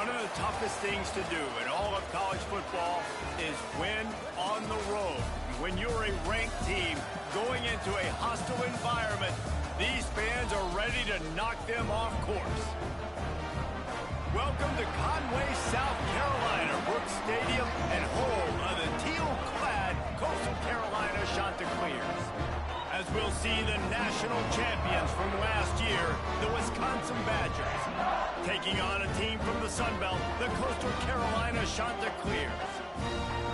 One of the toughest things to do in all of college football is win on the road. When you're a ranked team going into a hostile environment, these fans are ready to knock them off course. Welcome to Conway, South Carolina, Brooks Stadium, and home of the teal-clad Coastal Carolina Chanticleers. As we'll see the national champions from last year, the Wisconsin Badgers, taking on a team from the Sun Belt, the Coastal Carolina Chanticleers.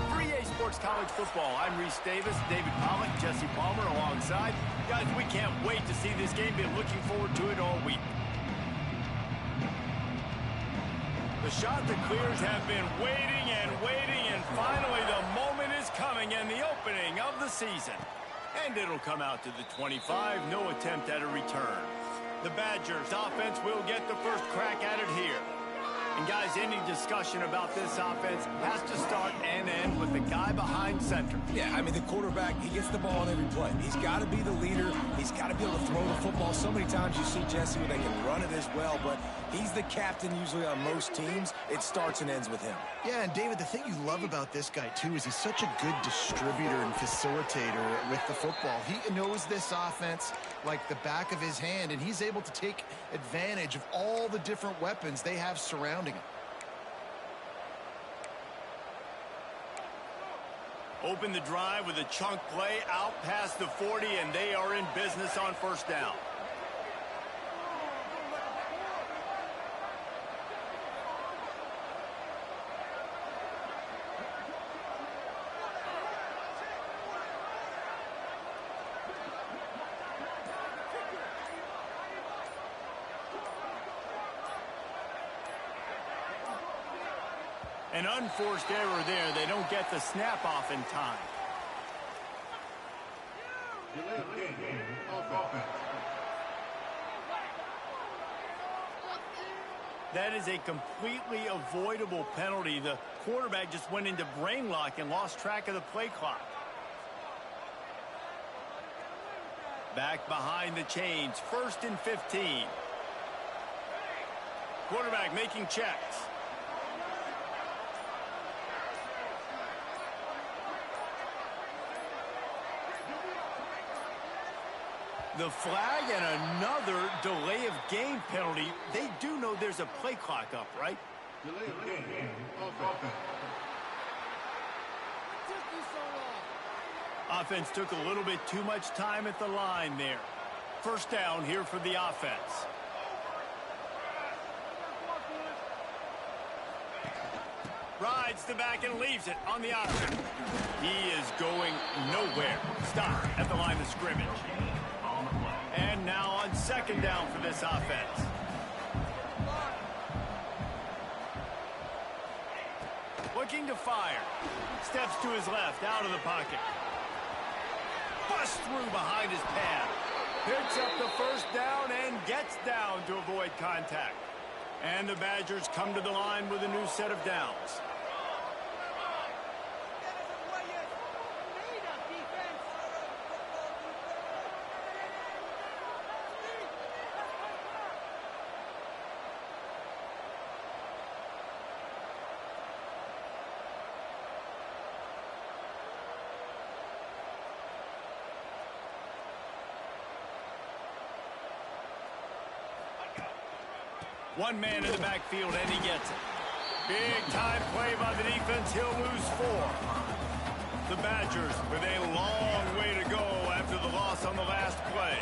For EA Sports College Football, I'm Reese Davis, David Pollock, Jesse Palmer alongside. Guys, we can't wait to see this game. Been looking forward to it all week. The Chanticleers have been waiting, and finally the moment is coming and the opening of the season. And it'll come out to the 25, no attempt at a return. The Badgers offense will get the first crack at it here. And guys, any discussion about this offense has to start and end with the guy behind center. Yeah, I mean, the quarterback, he gets the ball on every play. He's got to be the leader. He's got to be able to throw the football. So many times you see, Jesse, where they can run it as well, but he's the captain usually on most teams. It starts and ends with him. Yeah, and David, the thing you love about this guy, too, is he's such a good distributor and facilitator with the football. He knows this offense like the back of his hand, and he's able to take advantage of all the different weapons they have surrounding him. Open the drive with a chunk play out past the 40, and they are in business on first down. An unforced error there. They don't get the snap off in time. That is a completely avoidable penalty. The quarterback just went into brain lock and lost track of the play clock. Back behind the chains, 1st and 15. Quarterback making checks. The flag and another delay of game penalty. They do know there's a play clock up, right? Delay of game. Offense took a little bit too much time at the line there. First down here for the offense. Rides the back and leaves it on the option. He is going nowhere. Stop at the line of scrimmage. And now on second down for this offense. Looking to fire. Steps to his left, out of the pocket. Busts through behind his pad. Picks up the first down and gets down to avoid contact. And the Badgers come to the line with a new set of downs. One man in the backfield, and he gets it. Big-time play by the defense. He'll lose 4. The Badgers with a long way to go after the loss on the last play.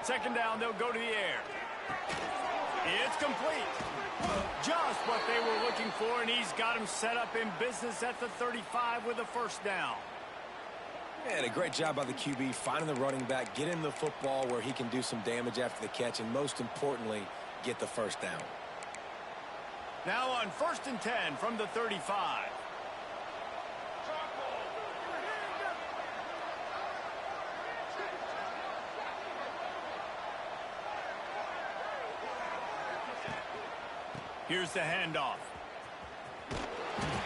Second down, they'll go to the air. It's complete. Just what they were looking for, and he's got him set up in business at the 35 with a first down. And a great job by the QB, finding the running back, get him the football where he can do some damage after the catch, and most importantly, get the first down. Now on 1st and 10 from the 35. Here's the handoff.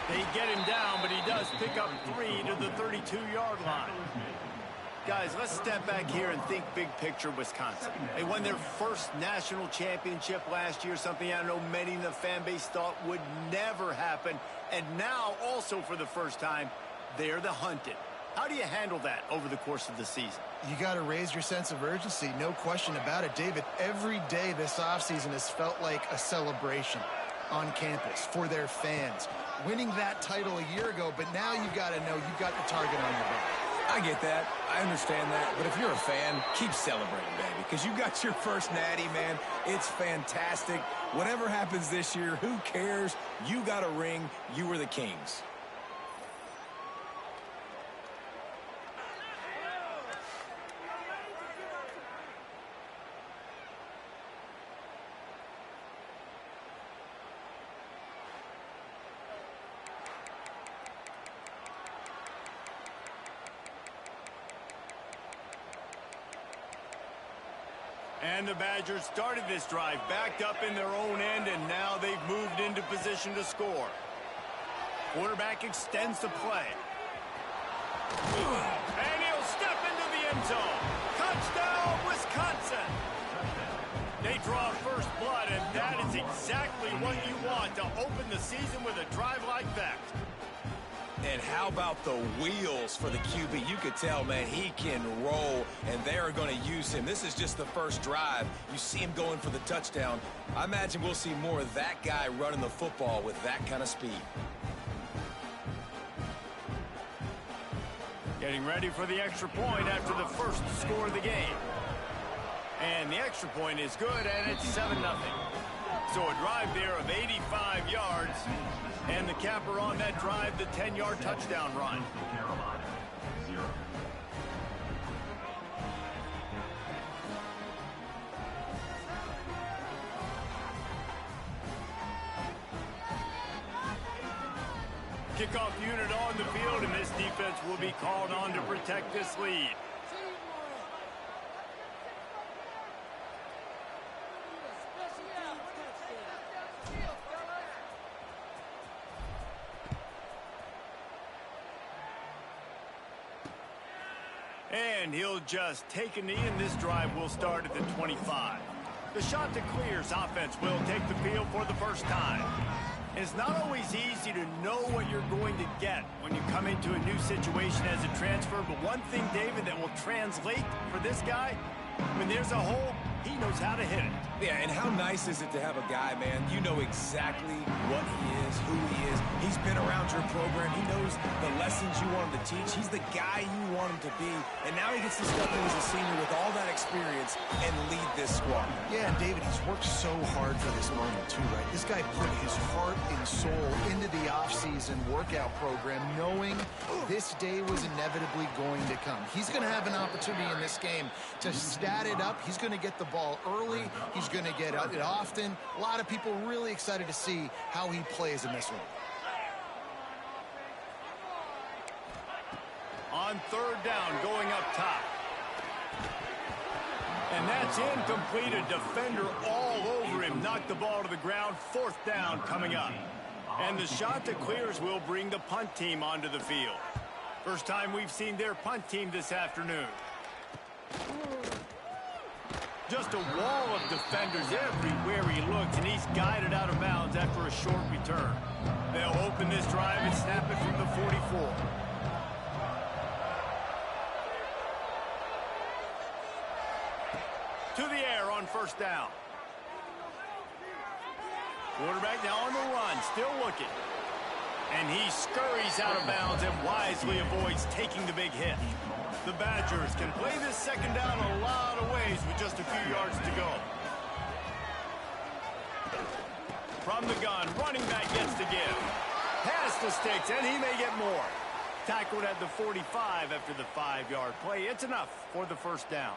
They get him down, but he does pick up 3 to the 32-yard line. Guys, let's step back here and think big picture Wisconsin. They won their first national championship last year, something I know many in the fan base thought would never happen. And now, also for the first time, they're the hunted. How do you handle that over the course of the season? You got to raise your sense of urgency, no question about it, David. Every day this offseason has felt like a celebration on campus for their fans. Winning that title a year ago, but now you've got to know you've got the target on your back. I get that. I understand that. But if you're a fan, keep celebrating, baby, because you got your first natty, man. It's fantastic. Whatever happens this year, who cares? You got a ring. You were the Kings. And the Badgers started this drive, backed up in their own end, and now they've moved into position to score. Quarterback extends the play. And he'll step into the end zone. Touchdown, Wisconsin! They draw first blood, and that is exactly what you want to open the season with a drive like that. And how about the wheels for the QB? You could tell, man, he can roll, and they are going to use him. This is just the first drive. You see him going for the touchdown. I imagine we'll see more of that guy running the football with that kind of speed. Getting ready for the extra point after the first score of the game. And the extra point is good, and it's 7-0. So a drive there of 85 yards. And the capper on that drive, the 10-yard touchdown run. Kickoff unit on the field, and this defense will be called on to protect this lead. And he'll just take a knee, and this drive will start at the 25. The shot to clears offense will take the field for the first time. And it's not always easy to know what you're going to get when you come into a new situation as a transfer. But one thing, David, that will translate for this guy, when there's a hole, he knows how to hit it. Yeah, and how nice is it to have a guy, man, you know exactly what he is, who he is. He's been around your program. He knows the lessons you want him to teach. He's the guy you want him to be. And now he gets to step in as a senior with all that experience and lead this squad. Yeah, and David, he's worked so hard for this moment, too, right? This guy put his heart and soul into the offseason workout program, knowing this day was inevitably going to come. He's going to have an opportunity in this game to stat it up. He's going to get the ball early. He's going to get it often. A lot of people really excited to see how he plays in this one. On third down, going up top. And that's incomplete. A defender all over him. Knocked the ball to the ground. Fourth down coming up. And the shot that clears will bring the punt team onto the field. First time we've seen their punt team this afternoon. Just a wall of defenders everywhere he looks, and he's guided out of bounds after a short return. They'll open this drive and snap it from the 44. To the air on first down. Quarterback now on the run, still looking. And he scurries out of bounds and wisely avoids taking the big hit. The Badgers can play this second down a lot of ways with just a few yards to go. From the gun, running back gets the give. Pass to Sticks, and he may get more. Tackled at the 45 after the 5-yard play. It's enough for the first down.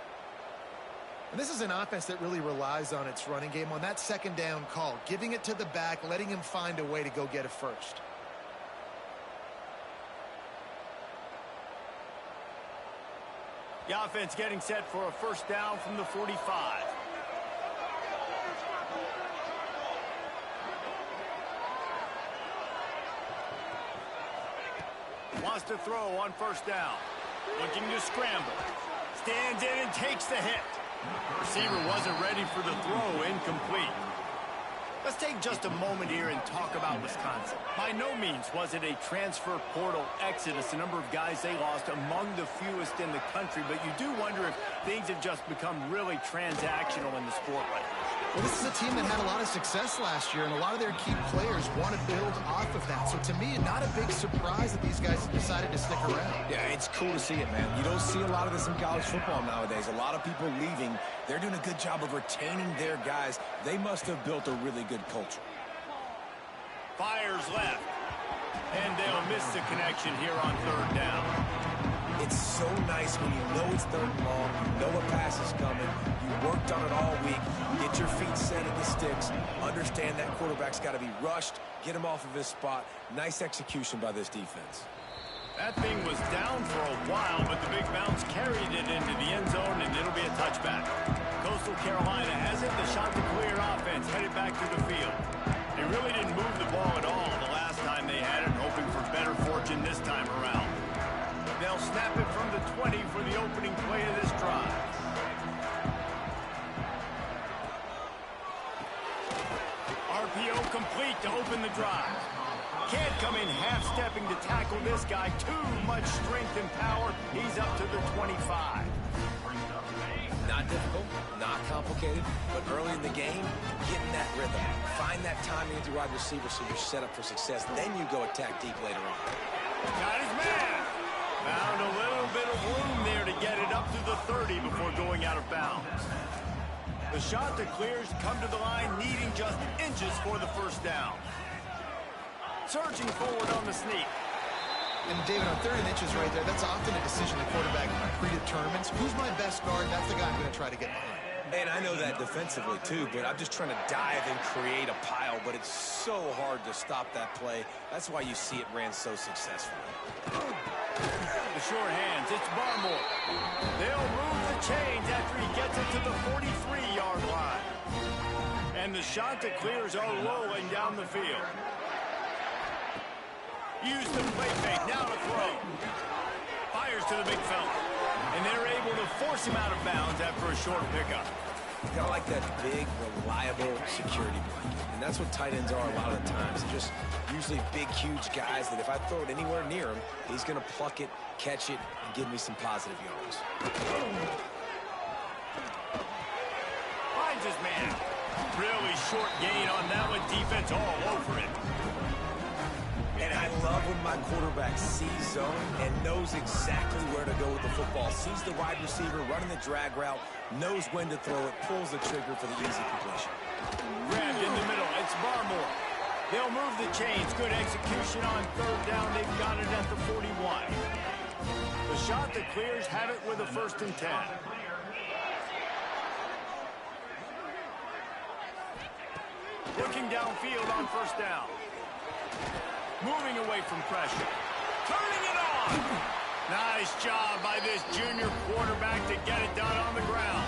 And this is an offense that really relies on its running game on that second down call, giving it to the back, letting him find a way to go get a first. The offense getting set for a first down from the 45. Wants to throw on first down. Looking to scramble. Stands in and takes the hit. Receiver wasn't ready for the throw, incomplete. Let's take just a moment here and talk about Wisconsin. By no means was it a transfer portal exodus, the number of guys they lost among the fewest in the country, but you do wonder if things have just become really transactional in the sport right now. Well, this is a team that had a lot of success last year, and a lot of their key players want to build off of that. So to me, not a big surprise that these guys decided to stick around. Yeah, it's cool to see it, man. You don't see a lot of this in college football nowadays. A lot of people leaving. They're doing a good job of retaining their guys. They must have built a really good culture. Fires left, and they'll miss the connection here on third down. It's so nice when you know it's third and long, you know a pass is coming, you worked on it all week, get your feet set at the sticks, understand that quarterback's got to be rushed, get him off of his spot. Nice execution by this defense. That thing was down for a while, but the big bounce carried it into the end zone, and it'll be a touchback. Coastal Carolina has it. The Chanticleer offense headed back to the field. They really didn't move the ball at all the last time they had it, hoping for better fortune this time around. They'll snap it from the 20 for the opening play of this drive. RPO complete to open the drive. Can't come in half-stepping to tackle this guy. Too much strength and power. He's up to the 25. Not difficult, not complicated, but early in the game, getting that rhythm. Find that timing with your wide receiver so you're set up for success. Then you go attack deep later on. Got his man. Found a little bit of room there to get it up to the 30 before going out of bounds. The Chanticleers come to the line needing just inches for the first down. Surging forward on the sneak. And David, on 3rd and inches right there, that's often a decision the quarterback predetermines. Who's my best guard? That's the guy I'm going to try to get behind. And I know that defensively, too, but I'm just trying to dive and create a pile, but it's so hard to stop that play. That's why you see it ran so successfully. The short hands, it's Barmore. They'll move the chains after he gets it to the 43-yard line. And the Chanticleers are rolling down the field. Use the play fake, now to throw. Fires to the big fella. And they're able to force him out of bounds after a short pickup. You gotta like that big, reliable security blanket. And that's what tight ends are a lot of the times. They're just usually big, huge guys that if I throw it anywhere near him, he's gonna pluck it, catch it, and give me some positive yards. Finds his man. Really short gain on that one. Defense all over it. And I love when my quarterback sees zone and knows exactly where to go with the football. Sees the wide receiver running the drag route, knows when to throw it, pulls the trigger for the easy completion. Grabbed in the middle. It's Barmore. They'll move the chains. Good execution on 3rd down. They've got it at the 41. The Chanticleers have it with a 1st and 10. Looking downfield on 1st down. Moving away from pressure. Turning it on. Nice job by this junior quarterback to get it done on the ground.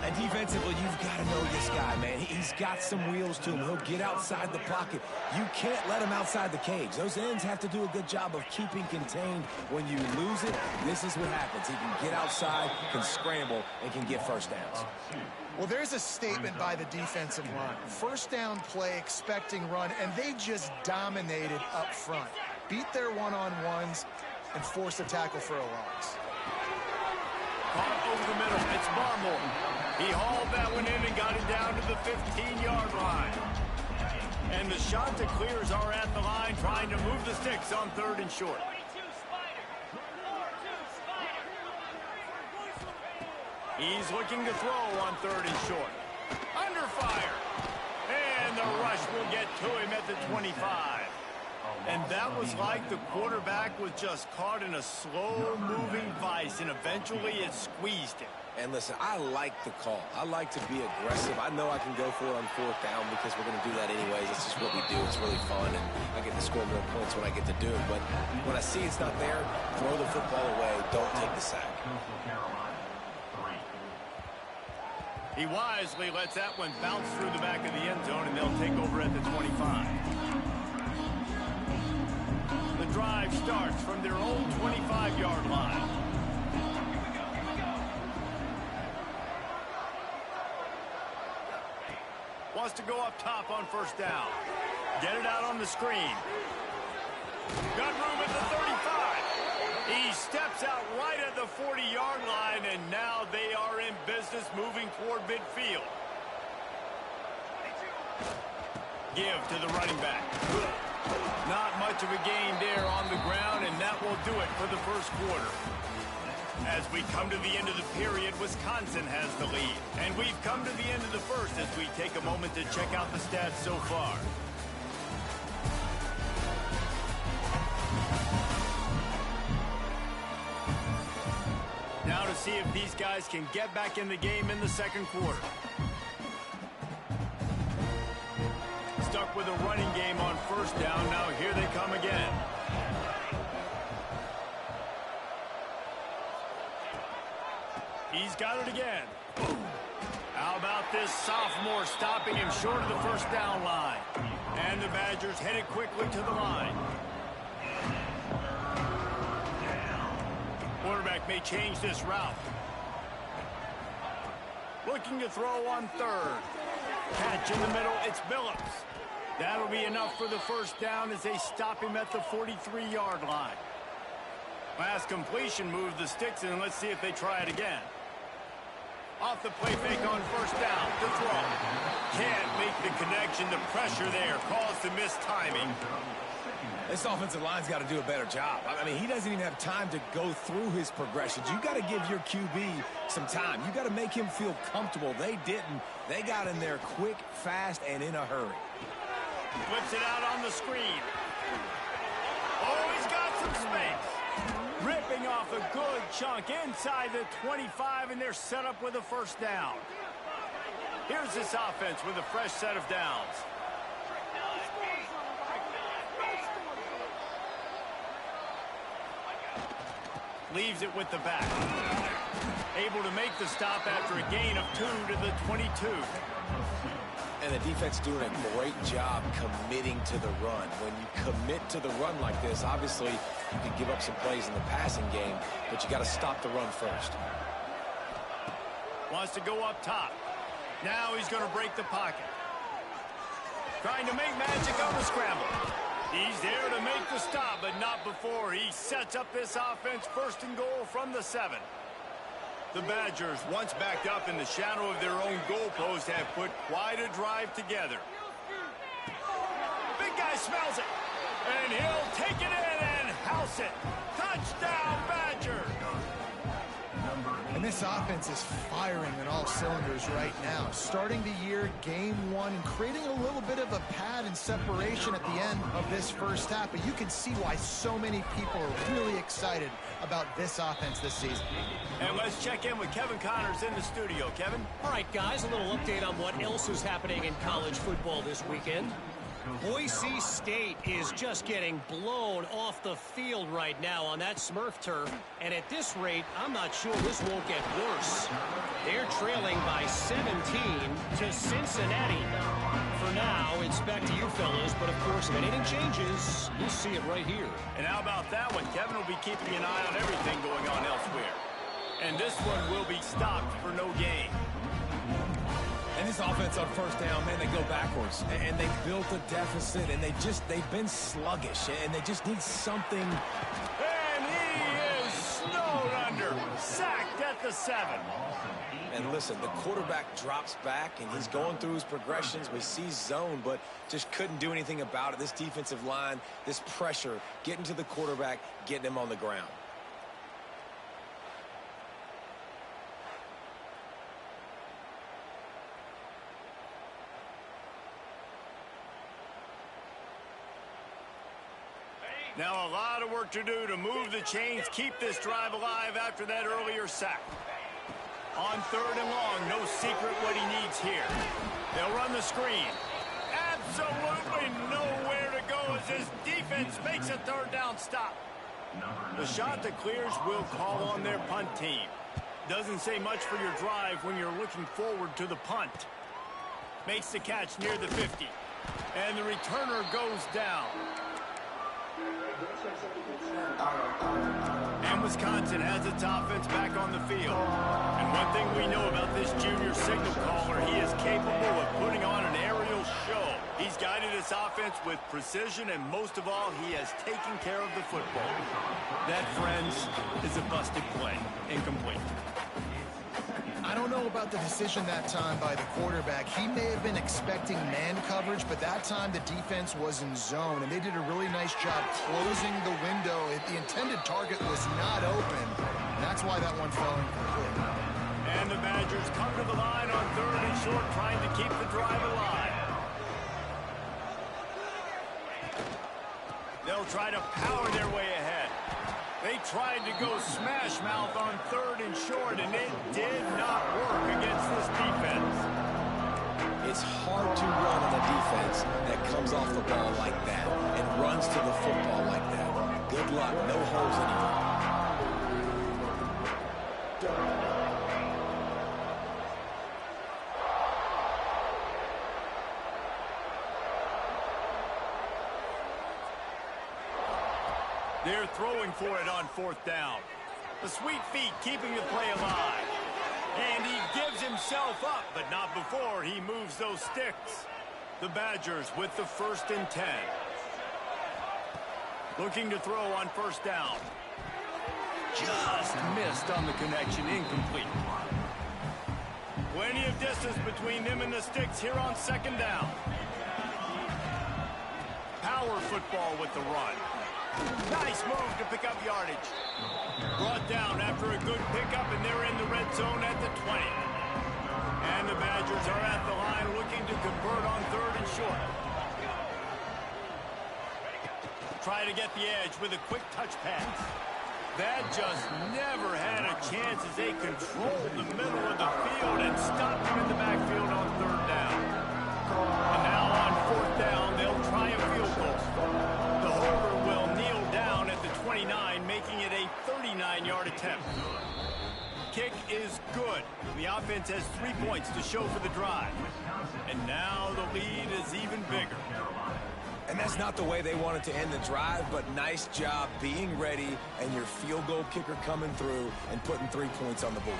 And defensively, you've got to know this guy, man. He's got some wheels to him. He'll get outside the pocket. You can't let him outside the cage. Those ends have to do a good job of keeping contained. When you lose it, this is what happens. He can get outside, can scramble, and can get 1st downs. Well, there's a statement by the defensive line. 1st down play, expecting run, and they just dominated up front. Beat their one-on-ones and forced a tackle for a loss. Caught over the middle. It's Barmore. He hauled that one in and got it down to the 15-yard line. And the Chanticleers are at the line trying to move the sticks on 3rd and short. He's looking to throw on 3rd and short. Under fire. And the rush will get to him at the 25. And that was like the quarterback was just caught in a slow-moving vice, and eventually it squeezed him. And listen, I like the call. I like to be aggressive. I know I can go for it on 4th down because we're going to do that anyways. It's just what we do. It's really fun, and I get to score more points when I get to do it. But when I see it's not there, throw the football away. Don't take the sack. He wisely lets that one bounce through the back of the end zone, and they'll take over at the 25. The drive starts from their own 25-yard line. wants to go up top on first down. Get it out on the screen. Got room at the 35. He steps out right at the 40-yard line, and now they are in business moving toward midfield. Give to the running back. Not much of a gain there on the ground, and that will do it for the first quarter. As we come to the end of the period, Wisconsin has the lead. And we've come to the end of the first as we take a moment to check out the stats so far. Now to see if these guys can get back in the game in the second quarter. Stuck with a running game on first down. Now here they come again. He's got it again. How about this sophomore stopping him short of the first down line? And the Badgers headed quickly to the line. Quarterback may change this route. Looking to throw on third. Catch in the middle, it's Billups. That'll be enough for the first down as they stop him at the 43-yard line. Last completion moved the sticks, and let's see if they try it again. Off the play fake on first down, the throw. Can't make the connection. The pressure there caused the missed timing. This offensive line's got to do a better job. I mean, he doesn't even have time to go through his progressions. You got to give your QB some time. You got to make him feel comfortable. They didn't. They got in there quick, fast, and in a hurry. Flips it out on the screen. Oh, he's got some space. Ripping off a good chunk inside the 25, and they're set up with a first down. Here's this offense with a fresh set of downs. Leaves it with the back. Able to make the stop after a gain of 2 to the 22. And the defense doing a great job committing to the run. When you commit to the run like this, obviously you can give up some plays in the passing game, but you got to stop the run first. Wants to go up top. Now he's going to break the pocket. Trying to make magic on the scramble. He's there to make the stop, but not before. He sets up this offense first and goal from the 7. The Badgers, once backed up in the shadow of their own goalpost, have put quite a drive together. Big guy smells it, and he'll take it in and house it. Touchdown, Badger! And this offense is firing on all cylinders right now. Starting the year, game 1, and creating a little bit of a pad and separation at the end of this first half. But you can see why so many people are really excited about this offense this season. And let's check in with Kevin Connors in the studio. Kevin? All right, guys, a little update on what else is happening in college football this weekend. Boise State is just getting blown off the field right now on that Smurf turf. And at this rate, I'm not sure this won't get worse. They're trailing by 17 to Cincinnati. For now, it's back to you fellas. But, of course, if anything changes, you'll see it right here. And how about that one? Kevin will be keeping an eye on everything going on elsewhere. And this one will be stopped for no gain. And this offense on first down, man, they go backwards. And they built a deficit, and they've been sluggish, and they just need something. And he is snowed under, sacked at the 7. And listen, the quarterback drops back, and he's going through his progressions. We see zone, but just couldn't do anything about it. This defensive line, this pressure, getting to the quarterback, getting him on the ground. Now a lot of work to do to move the chains, keep this drive alive after that earlier sack. On third and long, no secret what he needs here. They'll run the screen. Absolutely nowhere to go as his defense makes a third down stop. The shot that clears will call on their punt team. Doesn't say much for your drive when you're looking forward to the punt. Makes the catch near the 50. And the returner goes down. And Wisconsin has its offense back on the field. And one thing we know about this junior signal caller, he is capable of putting on an aerial show. He's guided his offense with precision, and most of all, he has taken care of the football. That, friends, is a busted play. Incomplete. I don't know about the decision that time by the quarterback. He may have been expecting man coverage, but that time the defense was in zone, and they did a really nice job closing the window. The intended target was not open. That's why that one fell incomplete. And the Badgers come to the line on 3rd and short, trying to keep the drive alive. They'll try to power their way ahead. They tried to go smash mouth on 3rd and short, and it did not work against this defense. It's hard to run on a defense that comes off the ball like that and runs to the football like that. Good luck. No holes anymore. They're throwing for it on 4th down. The sweet feet keeping the play alive. And he gives himself up, but not before he moves those sticks. The Badgers with the 1st and 10. Looking to throw on 1st down. Just missed on the connection, incomplete. Plenty of distance between them and the sticks here on 2nd down. Power football with the run. Nice move to pick up yardage. Brought down after a good pickup, and they're in the red zone at the 20. And the Badgers are at the line looking to convert on 3rd and short. Try to get the edge with a quick touch pass. That just never had a chance as they controlled the middle of the field and stopped him in the backfield on 3rd down. And now on 4th down, they'll try a field goal. The holder will kneel down at the 29, making it a 39-yard attempt. Kick is good. The offense has 3 points to show for the drive. And now the lead is even bigger. And that's not the way they wanted to end the drive, but nice job being ready and your field goal kicker coming through and putting 3 points on the board.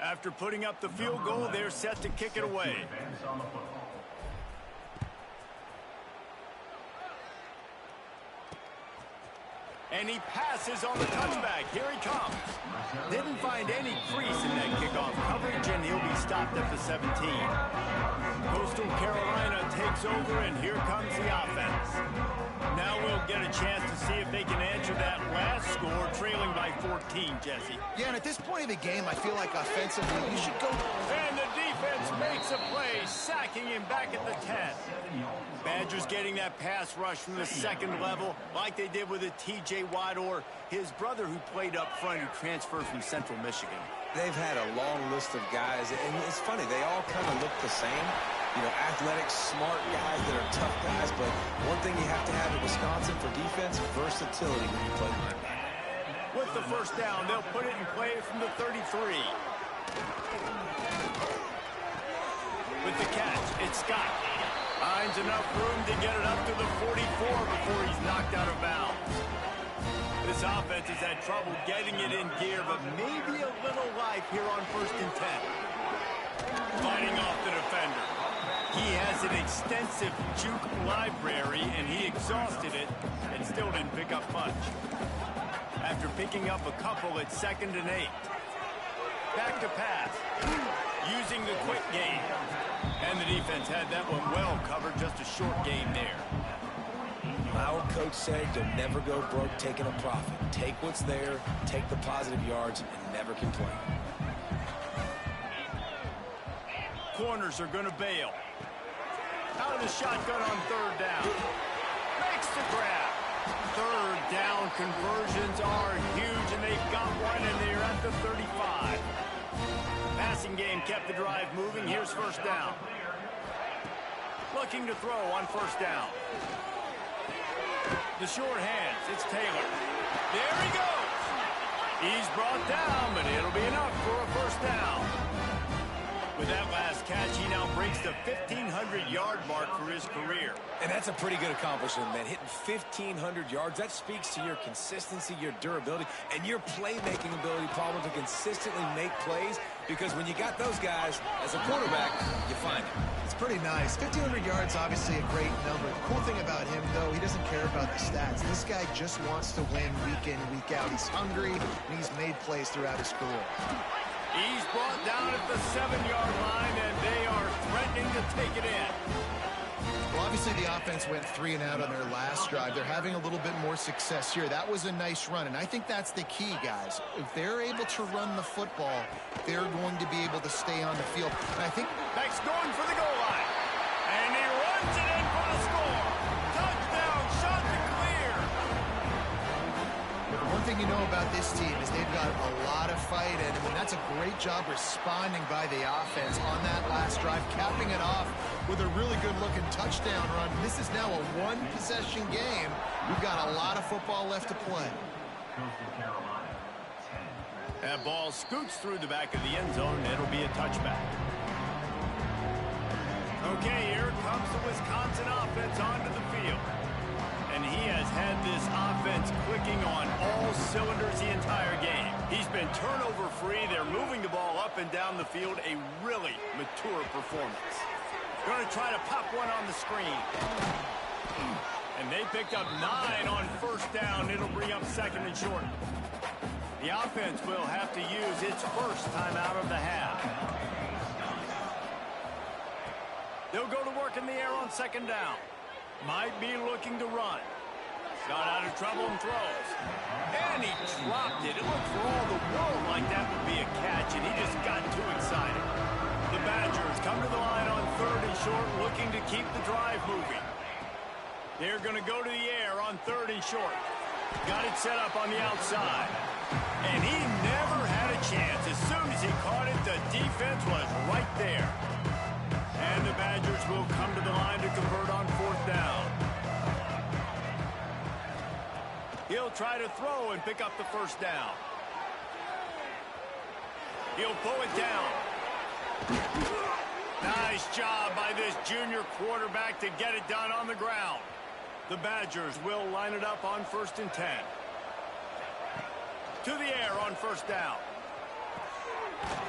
After putting up the field goal, they're set to kick it away. And he passes on the touchback. Here he comes. Didn't find any crease in that kickoff coverage, and he'll be stopped at the 17. Coastal Carolina takes over, and here comes the offense. Now we'll get a chance to see if they can answer that last score, trailing by 14, Jesse. Yeah, and at this point of the game, I feel like offensively, you should go. And the defense makes a play, sacking him back at the 10. Badgers getting that pass rush from the 2nd level, like they did with a T.J. Watt or his brother who played up front who transferred from Central Michigan. They've had a long list of guys, and it's funny, they all kind of look the same. You know, athletic, smart guys that are tough guys, but one thing you have to have at Wisconsin for defense, versatility when you play linebacker. With the 1st down, they'll put it in play from the 33. With the catch, it's Scott. Finds enough room to get it up to the 44 before he's knocked out of bounds. This offense has had trouble getting it in gear, but maybe a little life here on 1st and 10. Fighting off the defender. He has an extensive juke library, and he exhausted it and still didn't pick up much. After picking up a couple at 2nd and 8. Back to pass. Using the quick game. And the defense had that one well covered, just a short game there. Our coach said you'll never go broke taking a profit. Take what's there, take the positive yards, and never complain. Corners are going to bail. Out of the shotgun on 3rd down. Makes the grab. 3rd down conversions are huge, and they've got one, and they're at the 35. Passing game kept the drive moving. Here's 1st down. Looking to throw on 1st down. The short hands. It's Taylor. There he goes. He's brought down, but it'll be enough for a first down. With that last catch, he now breaks the 1,500-yard mark for his career. And that's a pretty good accomplishment, man. Hitting 1,500 yards, that speaks to your consistency, your durability, and your playmaking ability, Paulo, to consistently make plays. Because when you got those guys, as a quarterback, you find them. It's pretty nice. 1,500 yards, obviously a great number. The cool thing about him, though, he doesn't care about the stats. This guy just wants to win week in, week out. He's hungry, and he's made plays throughout his career. He's brought down at the 7-yard line, and they are threatening to take it in. Well, obviously the offense went 3 and out on their last drive. They're having a little bit more success here. That was a nice run, and I think that's the key, guys. If they're able to run the football, they're going to be able to stay on the field. And I think Beck's going for the goal line, and he runs it in for the score. Touchdown, shot to clear. But the one thing you know about this team is they've got a lot of fight in them, and that's a great job responding by the offense on that last drive, capping it off with a really good-looking touchdown run. This is now a one-possession game. We've got a lot of football left to play. That ball scoots through the back of the end zone, and it'll be a touchback. Okay, here comes the Wisconsin offense onto the field. And he has had this offense clicking on all cylinders the entire game. He's been turnover-free. They're moving the ball up and down the field. A really mature performance. Going to try to pop one on the screen. And they picked up 9 on first down. It'll bring up second and short. The offense will have to use its first timeout of the half. They'll go to work in the air on second down. Might be looking to run. Got out of trouble and throws. And he dropped it. It looked for all the world like that would be a catch, and he just got too excited. The Badgers come to the line on third and short, looking to keep the drive moving. They're going to go to the air on third and short. Got it set up on the outside. And he never had a chance. As soon as he caught it, the defense was right there. And the Badgers will come to the line to convert on fourth down. He'll try to throw and pick up the first down. He'll pull it down. Nice job by this junior quarterback to get it done on the ground. The Badgers will line it up on first and 10. To the air on first down.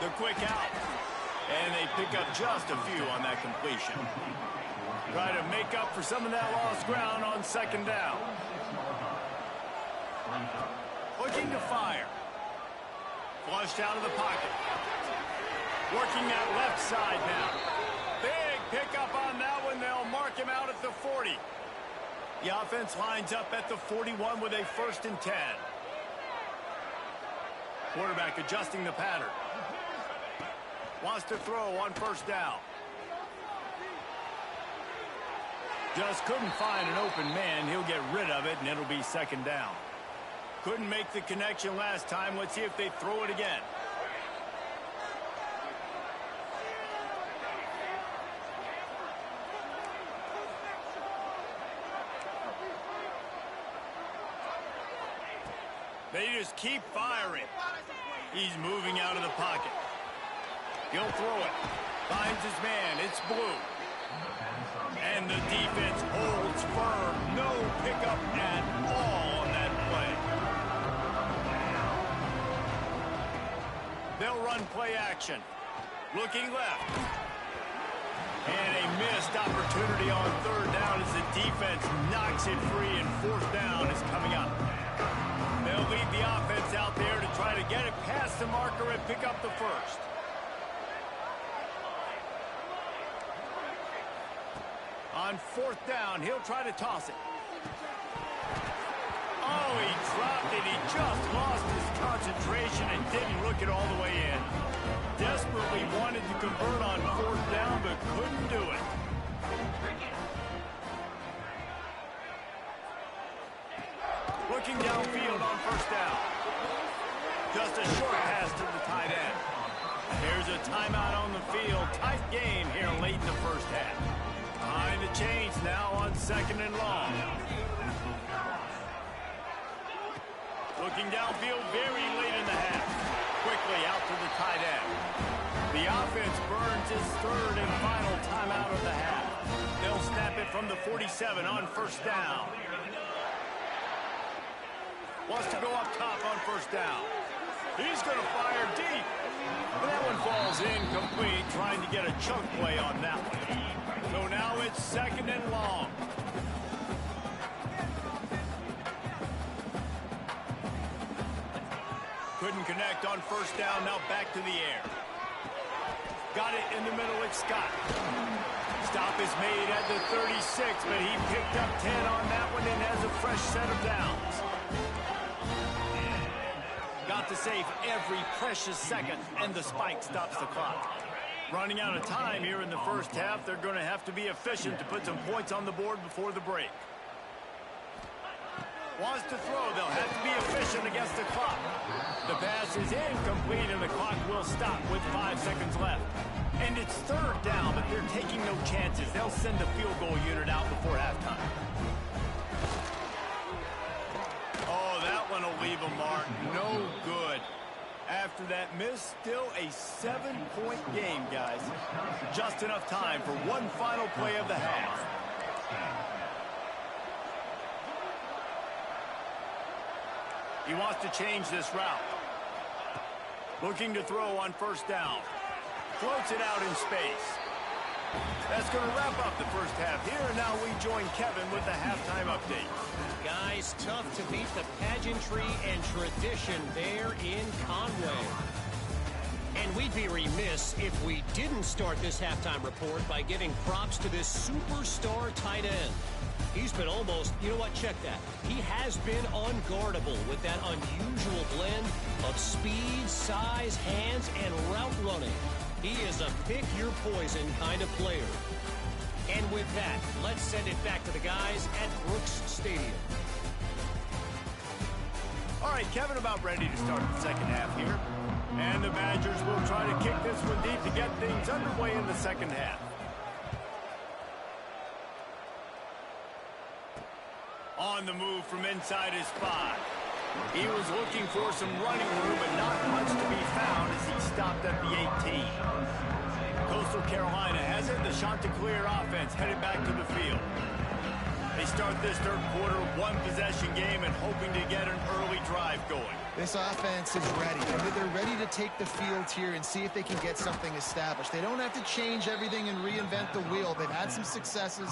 The quick out. And they pick up just a few on that completion. Try to make up for some of that lost ground on second down. Looking to fire. Flushed out of the pocket. Working that left side now. Big pickup on that one. They'll mark him out at the 40. The offense lines up at the 41 with a first and 10. Quarterback adjusting the pattern. Wants to throw on first down. Just couldn't find an open man. He'll get rid of it, and it'll be second down. Couldn't make the connection last time. Let's see if they throw it again. They just keep firing. He's moving out of the pocket. He'll throw it. Finds his man. It's Blue. And the defense holds firm. No pickup at all on that play. They'll run play action. Looking left. And a missed opportunity on third down as the defense knocks it free, and fourth down is coming up. They'll lead the offense out there to try to get it past the marker and pick up the first. On fourth down, he'll try to toss it. Oh, he dropped it. He just lost his concentration and didn't look it all the way in. Desperately wanted to convert on fourth down, but couldn't do it. Looking downfield on first down. Just a short pass to the tight end. Here's a timeout on the field. Tight game here late in the first half. Behind the chains now on second and long. Looking downfield very late in the half. Quickly out to the tight end. The offense burns its third and final timeout of the half. They'll snap it from the 47 on first down. Wants to go up top on first down. He's going to fire deep. But that one falls incomplete, trying to get a chunk play on that one. So now it's second and long. Couldn't connect on first down, now back to the air. Got it in the middle, it's Scott. Stop is made at the 36, but he picked up 10 on that one and has a fresh set of downs. Got to save every precious second, and the spike stops the clock. Running out of time here in the first half, they're going to have to be efficient to put some points on the board before the break. Wants to throw, they'll have to be efficient against the clock. The pass is incomplete, and the clock will stop with 5 seconds left. And it's third down, but they're taking no chances. They'll send the field goal unit out before halftime. Oh, that one will leave a mark. No good. After that miss, still a 7-point game, guys. Just enough time for one final play of the half. He wants to change this route. Looking to throw on first down. Floats it out in space. That's going to wrap up the first half here, and now we join Kevin with the halftime update. Guys, tough to beat the pageantry and tradition there in Conway. And we'd be remiss if we didn't start this halftime report by giving props to this superstar tight end. He's been almost, you know what, check that. He has been unguardable with that unusual blend of speed, size, hands, and route running. He is a pick-your-poison kind of player. And with that, let's send it back to the guys at Brooks Stadium. All right, Kevin, about ready to start the second half here. And the Badgers will try to kick this one deep to get things underway in the second half. On the move from inside his spot. He was looking for some running room, but not much to be found as he stopped at the 18. Coastal Carolina has it. The Chanticleer offense headed back to the field. They start this third quarter, one-possession game, and hoping to get an early drive going. This offense is ready. They're ready to take the field here and see if they can get something established. They don't have to change everything and reinvent the wheel. They've had some successes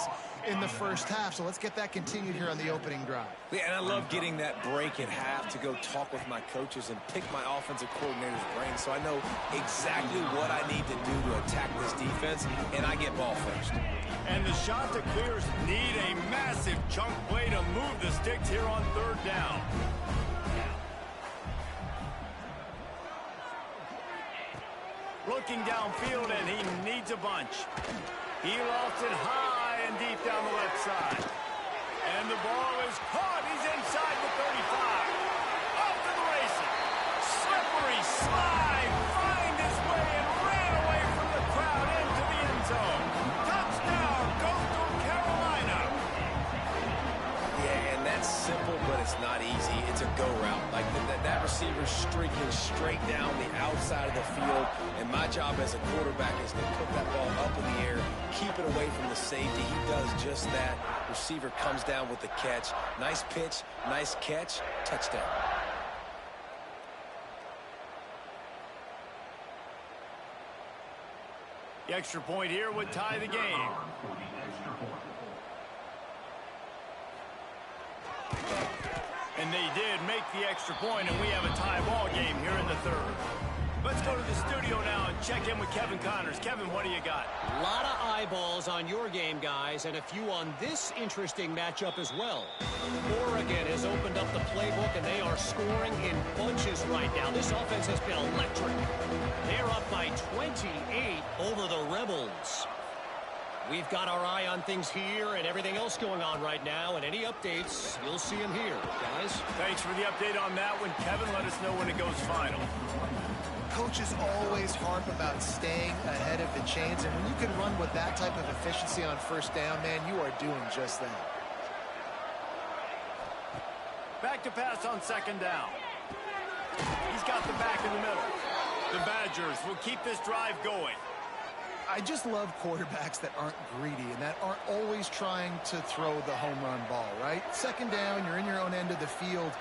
in the first half, so let's get that continued here on the opening drive. Yeah, and I love getting that break at half to go talk with my coaches and pick my offensive coordinator's brain so I know exactly what I need to do to attack this defense, and I get ball first. And the Chanticleers need a massive chunk play to move the sticks here on third down. Looking downfield, and he needs a bunch. He lofts it high and deep down the left side. And the ball is caught. He's inside the 35. Off to the races. Slippery slide. Find his way and ran away from the crowd into the end zone. Touchdown, Coastal Carolina. Yeah, and that's simple, but it's not easy. It's a go route. Like that receiver's streaking straight down the outside of the field, and my job as a quarterback is to put that ball up in the air, keep it away from the safety. He does just that. Receiver comes down with the catch. Nice pitch, nice catch, touchdown. The extra point here would tie the game. And they did make the extra point, and we have a tie ball game here in the third. Let's go to the studio now and check in with Kevin Connors. Kevin, what do you got? A lot of eyeballs on your game, guys, and a few on this interesting matchup as well. Oregon has opened up the playbook, and they are scoring in bunches right now. This offense has been electric. They're up by 28 over the Rebels. We've got our eye on things here and everything else going on right now, and any updates, you'll see them here, guys. Thanks for the update on that one, Kevin. Let us know when it goes final. Coaches always harp about staying ahead of the chains, and when you can run with that type of efficiency on first down, man, you are doing just that. Back to pass on second down. He's got the back in the middle. The Badgers will keep this drive going. I just love quarterbacks that aren't greedy and that aren't always trying to throw the home run ball, right? Second down, you're in your own end of the field.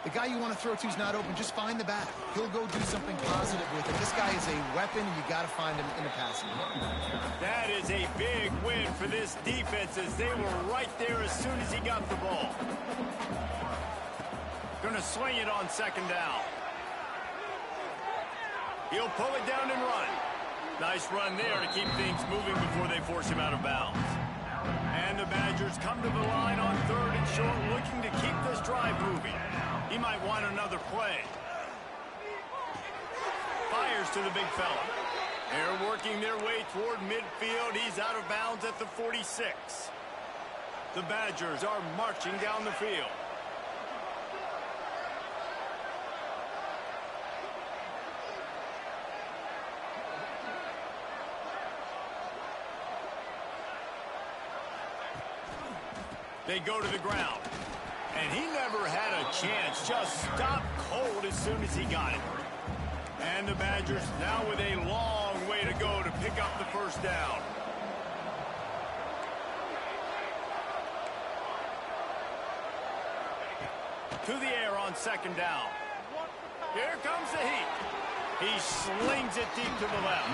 The guy you want to throw to is not open. Just find the back. He'll go do something positive with it. This guy is a weapon, and you got to find him in the passing game. That is a big win for this defense as they were right there as soon as he got the ball. Going to swing it on second down. He'll pull it down and run. Nice run there to keep things moving before they force him out of bounds. And the Badgers come to the line on third and short, looking to keep this drive moving. He might want another play. Fires to the big fella. They're working their way toward midfield. He's out of bounds at the 46. The Badgers are marching down the field. They go to the ground. And he never had a chance. Just stopped cold as soon as he got it. And the Badgers now with a long way to go to pick up the first down. To the air on second down. Here comes the heat. He slings it deep to the left.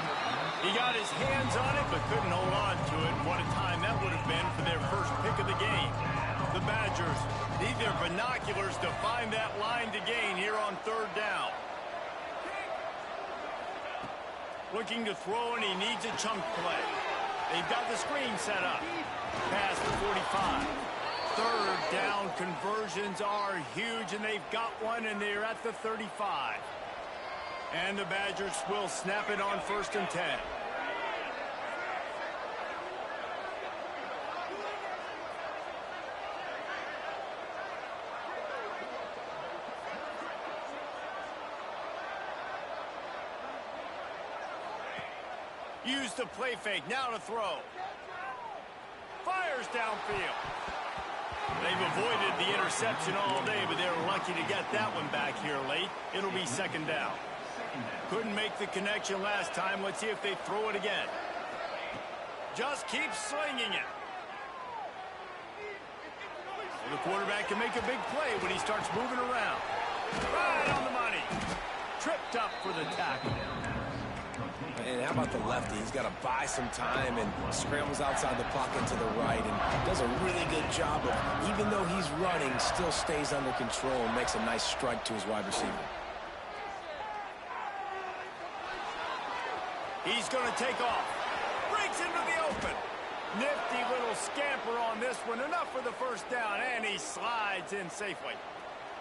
He got his hands on it, but couldn't hold on to it. What a time that would have been for their first pick of the game. The Badgers need their binoculars to find that line to gain here on third down. Looking to throw, and he needs a chunk play. They've got the screen set up. Pass the 45. Third down conversions are huge, and they've got one, and they're at the 35. And the Badgers will snap it on 1st and 10. Use the play fake, now to throw. Fires downfield. They've avoided the interception all day, but they're lucky to get that one back here late. It'll be second down. Couldn't make the connection last time. Let's see if they throw it again. Just keep slinging it. Well, the quarterback can make a big play when he starts moving around. Right on the money. Tripped up for the tackle. And how about the lefty? He's got to buy some time and scrambles outside the pocket to the right and does a really good job of, even though he's running, still stays under control and makes a nice strike to his wide receiver. He's going to take off. Breaks into the open. Nifty little scamper on this one. Enough for the first down, and he slides in safely.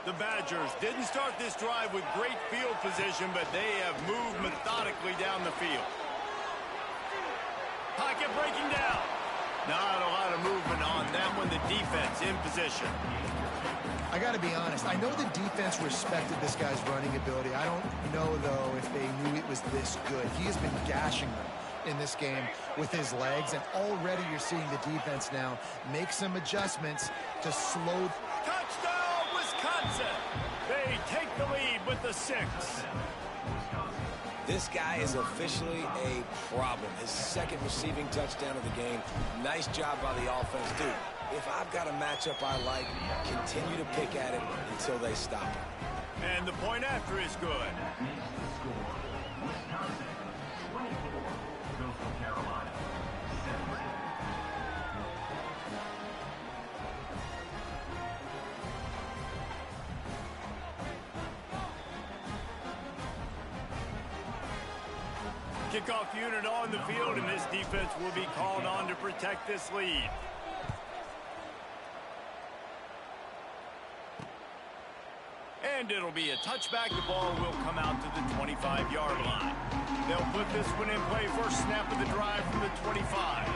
The Badgers didn't start this drive with great field position, but they have moved methodically down the field. Pocket breaking down. Not a lot of movement on that one. The defense in position. I got to be honest. I know the defense respected this guy's running ability. I don't know, though, if they knew it was this good. He has been gashing them in this game with his legs, and already you're seeing the defense now make some adjustments to slow. Touchdown, Wisconsin! They take the lead with the 6. This guy is officially a problem. His second receiving touchdown of the game. Nice job by the offense. Dude, if I've got a matchup I like, continue to pick at it until they stop it. And the point after is good. Kickoff unit on the field, and this defense will be called on to protect this lead. And it'll be a touchback. The ball will come out to the 25-yard line. They'll put this one in play. First snap of the drive from the 25.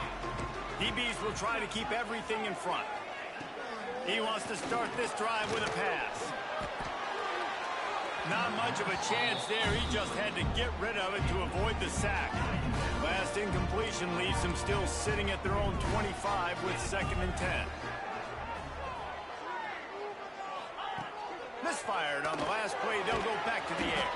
DBs will try to keep everything in front. He wants to start this drive with a pass. Not much of a chance there. He just had to get rid of it to avoid the sack. Last incompletion leaves them still sitting at their own 25 with 2nd and 10. Misfired on the last play. They'll go back to the air.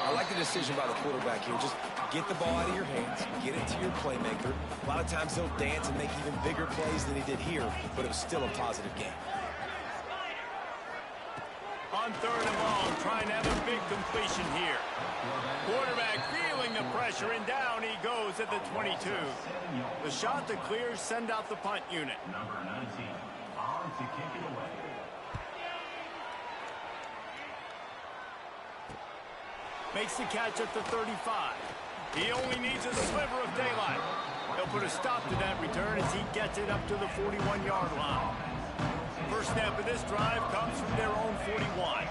I like the decision by the quarterback here. Just get the ball out of your hands, get it to your playmaker. A lot of times he'll dance and make even bigger plays than he did here, but it was still a positive game. On third and long, trying to have a big completion here. Quarterback feeling the pressure, and down he goes at the 22. The shot to clear, send out the punt unit. Number 19, on to kick it away. Makes the catch at the 35. He only needs a sliver of daylight. He'll put a stop to that return as he gets it up to the 41-yard line. First snap of this drive comes from their own 41.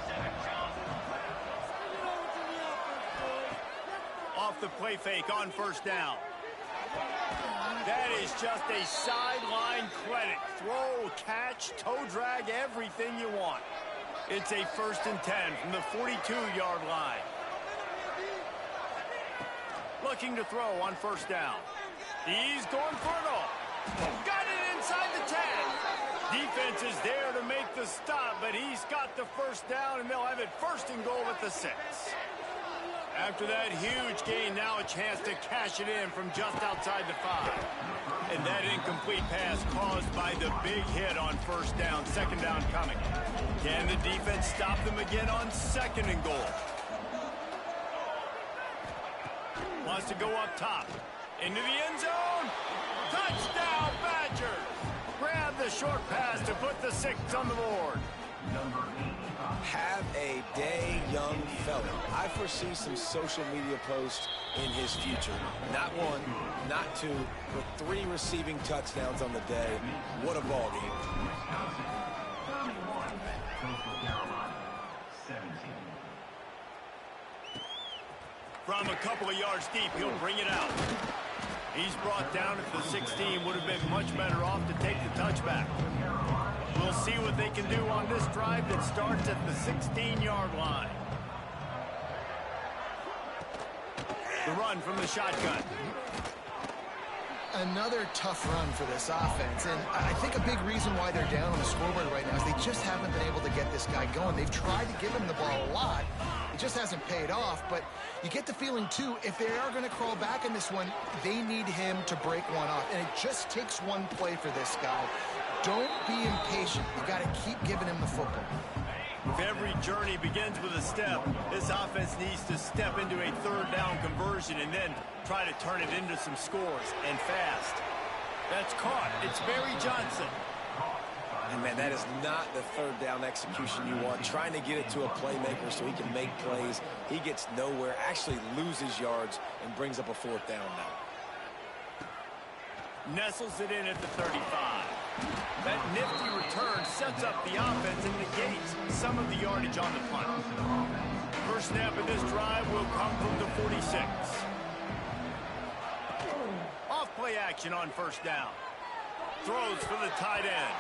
Off the play fake on first down. That is just a sideline credit. Throw, catch, toe drag, everything you want. It's a 1st and 10 from the 42-yard line. Looking to throw on first down. He's going for it all. Got it inside the 10. Defense is there to make the stop, but he's got the first down, and they'll have it 1st and goal at the 6. After that huge gain, now a chance to cash it in from just outside the 5. And that incomplete pass caused by the big hit on first down, 2nd down coming. Can the defense stop them again on 2nd and goal? Wants to go up top. Into the end zone. Touchdown, Badgers. Grab the short pass to put the 6 on the board. Have a day, young fella. I foresee some social media posts in his future. Not 1, not 2, but 3 receiving touchdowns on the day. What a ball game. From a couple of yards deep, he'll bring it out. He's brought down at the 16. Would have been much better off to take the touchback. We'll see what they can do on this drive that starts at the 16-yard line. The run from the shotgun. Another tough run for this offense, and I think a big reason why they're down on the scoreboard right now is they just haven't been able to get this guy going. They've tried to give him the ball a lot. It just hasn't paid off, but you get the feeling, too, if they are going to crawl back in this one, they need him to break one off, and it just takes one play for this guy. Don't be impatient. You got to keep giving him the football. If every journey begins with a step, this offense needs to step into a 3rd down conversion and then try to turn it into some scores, and fast. That's caught. It's Barry Johnson. And, man, that is not the 3rd down execution you want. Trying to get it to a playmaker so he can make plays. He gets nowhere, actually loses yards, and brings up a 4th down now. Nestles it in at the 35. That nifty return sets up the offense and negates some of the yardage on the punt. First snap of this drive will come from the 46. Off play action on first down. Throws for the tight end.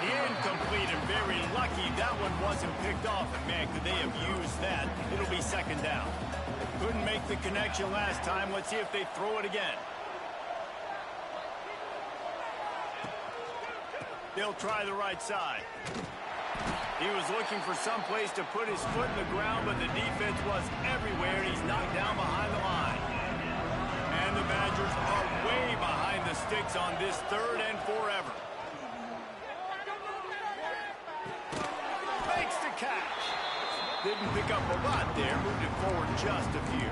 Incomplete, and very lucky that one wasn't picked off. And man, could they have used that? It'll be 2nd down. Couldn't make the connection last time. Let's see if they throw it again. They'll try the right side. He was looking for some place to put his foot in the ground, but the defense was everywhere. He's knocked down behind the line. And the Badgers are way behind the sticks on this 3rd and forever. Makes the catch. Didn't pick up a lot there. Moved it forward just a few.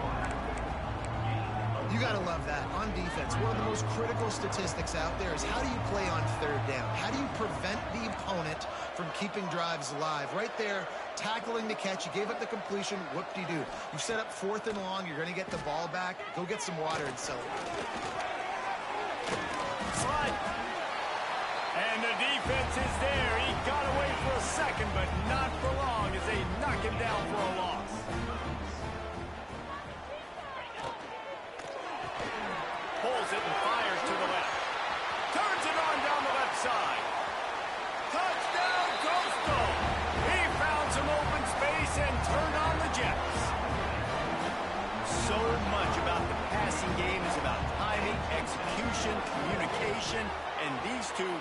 You got to love that. On defense, one of the most critical statistics out there is how do you play on 3rd down? How do you prevent the opponent from keeping drives alive? Right there, tackling the catch. You gave up the completion. Whoop-de-doo. You set up 4th and long. You're going to get the ball back. Go get some water and celebrate. Slide. And the defense is there. He got away for a second, but not for long as they knock him down for a loss. Pulls it and fires to the left. Turns it on down the left side. Touchdown, Coastal. He found some open space and turned on the Jets. So much about the passing game is about timing, execution, communication, and these two,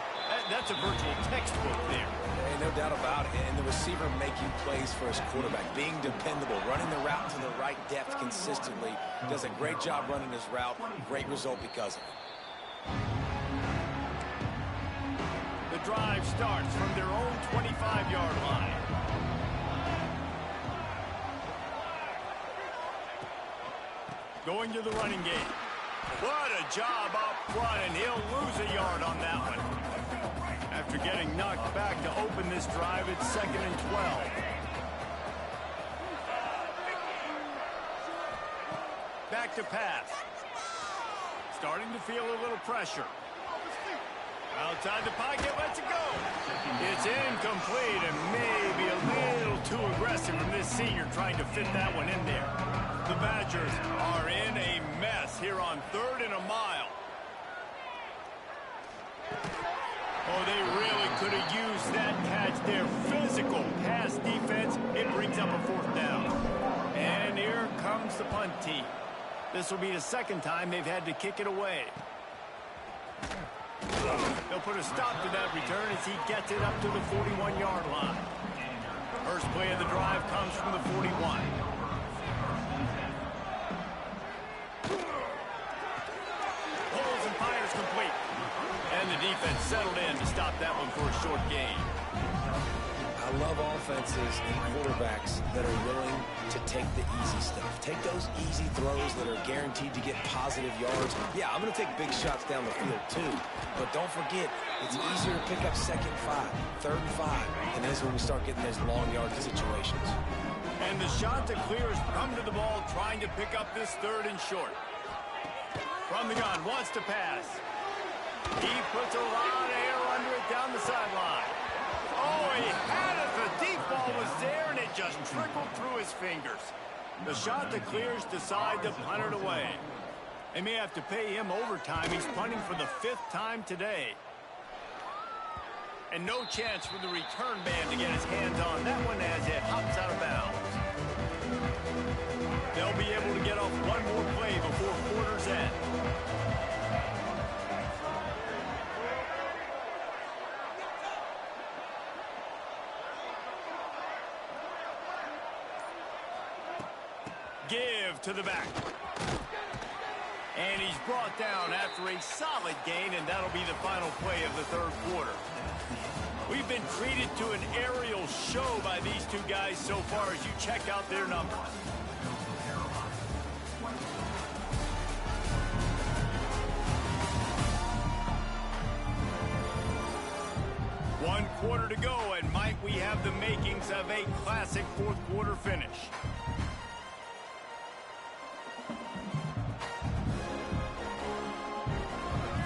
that's a virtual textbook there. And no doubt about it. And the receiver making plays for his quarterback, being dependable, running the route to the right depth consistently. Does a great job running his route. Great result because of it. The drive starts from their own 25-yard line. Going to the running game. What a job up front, and he'll lose a yard on that one. After getting knocked back to open this drive, it's 2nd and 12. Back to pass. Starting to feel a little pressure. Outside the pocket, lets it go. It's incomplete and maybe a little too aggressive from this senior trying to fit that one in there. The Badgers are in a mess here on 3rd and a mile. Oh, they really could have used that catch there. Physical pass defense. It brings up a 4th down. And here comes the punt team. This will be the 2nd time they've had to kick it away. They'll put a stop to that return as he gets it up to the 41-yard line. First play of the drive comes from the 41. Pulls and fires complete. And the defense settled in to stop that one for a short gain. I love offenses and quarterbacks that are willing to take the easy stuff. Take those easy throws that are guaranteed to get positive yards. Yeah, I'm going to take big shots down the field too. But don't forget, it's easier to pick up 2nd and 5, 3rd and 5, and that's when we start getting those long yard situations. And the shot to clear has come to the ball, trying to pick up this 3rd and short. From the gun, wants to pass. He puts a lot of air under it down the sideline. Oh, he had it. The deep ball was there, and it just trickled through his fingers. The shot that clears decide to punt it away. They may have to pay him overtime. He's punting for the 5th time today. And no chance for the return man to get his hands on that one as it hops out of bounds. They'll be able to get off one more play before quarter's end. Give to the back. And he's brought down after a solid gain, and that'll be the final play of the 3rd quarter. We've been treated to an aerial show by these two guys so far as you check out their numbers. One quarter to go, and might we have the makings of a classic 4th quarter finish.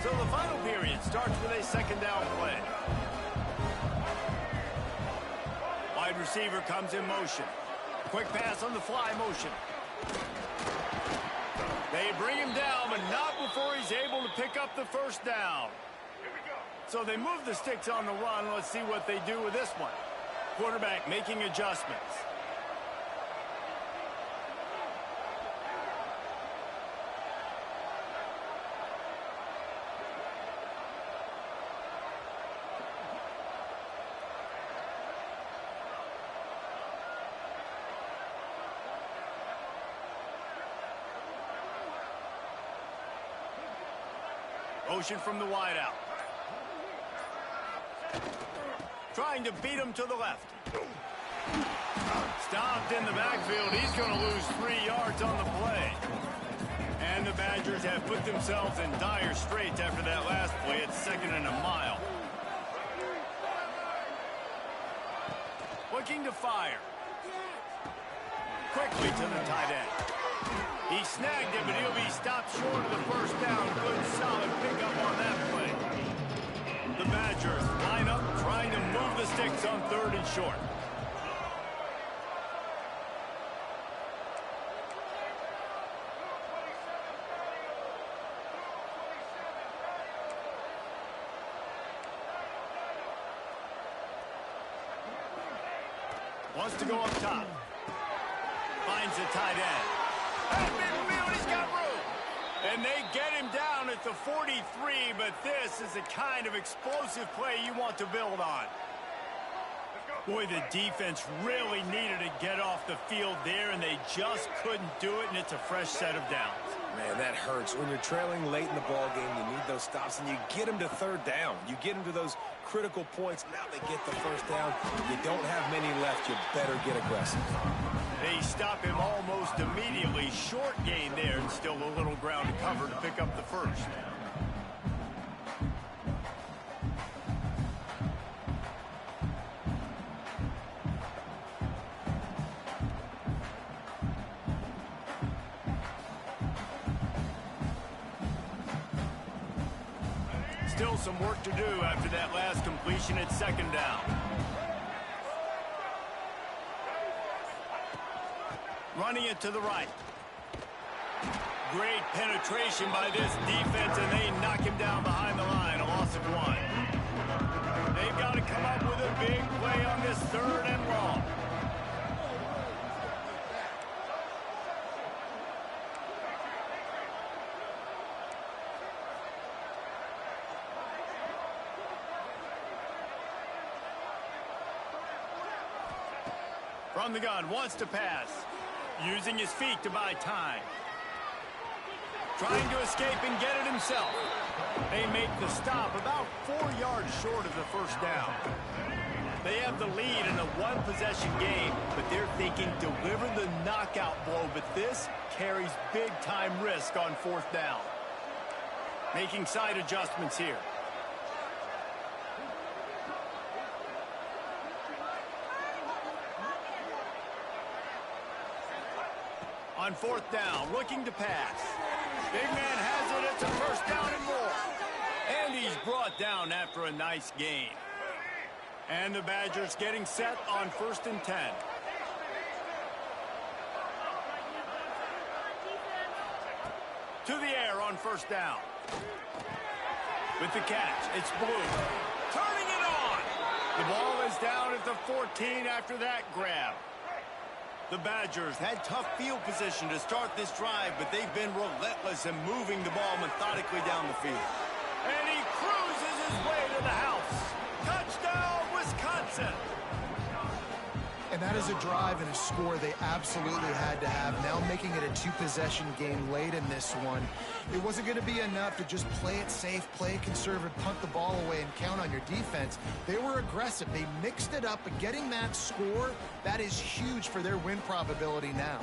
So the final period starts with a 2nd down play. Wide receiver comes in motion. Quick pass on the fly motion. They bring him down, but not before he's able to pick up the 1st down. So they move the sticks on the run. Let's see what they do with this one. Quarterback making adjustments. Motion from the wideout. Trying to beat him to the left. Stopped in the backfield. He's going to lose 3 yards on the play. And the Badgers have put themselves in dire straits after that last play. It's 2nd and a mile. Looking to fire. Quickly to the tight end. He snagged it, but he'll be stopped short of the 1st down. Good, solid pickup on that play. The Badgers line up, trying to move the sticks on 3rd and short. Wants to go up top. Finds the tight end. Midfield, he's got room. And they get him down at the 43, but this is the kind of explosive play you want to build on. Boy, the defense really needed to get off the field there, and they just couldn't do it, and it's a fresh set of downs. Man, that hurts. When you're trailing late in the ball game, you need those stops, and you get them to third down. You get them to those critical points. Now they get the first down. You don't have many left. You better get aggressive. They stop him almost immediately. Short gain there, and still a little ground to cover to pick up the first. Still some work to do after that last completion at second down. Running it to the right. Great penetration by this defense, and they knock him down behind the line, a loss of 1. They've got to come up with a big play on this third and long. From the gun, wants to pass. Using his feet to buy time. Trying to escape and get it himself. They make the stop about 4 yards short of the first down. They have the lead in a one-possession game, but they're thinking deliver the knockout blow, but this carries big-time risk on fourth down. Making side adjustments here. On fourth down, looking to pass. Big man has it. It's a first down and more. And he's brought down after a nice gain. And the Badgers getting set on 1st and 10. To the air on first down. With the catch, it's Blue. Turning it on. The ball is down at the 14 after that grab. The Badgers had tough field position to start this drive, but they've been relentless in moving the ball methodically down the field. And he cruises his way to the house. Touchdown, Wisconsin! And that is a drive and a score they absolutely had to have. Now making it a two-possession game late in this one. It wasn't going to be enough to just play it safe, play it conservative, punt the ball away, and count on your defense. They were aggressive. They mixed it up, but getting that score, that is huge for their win probability now.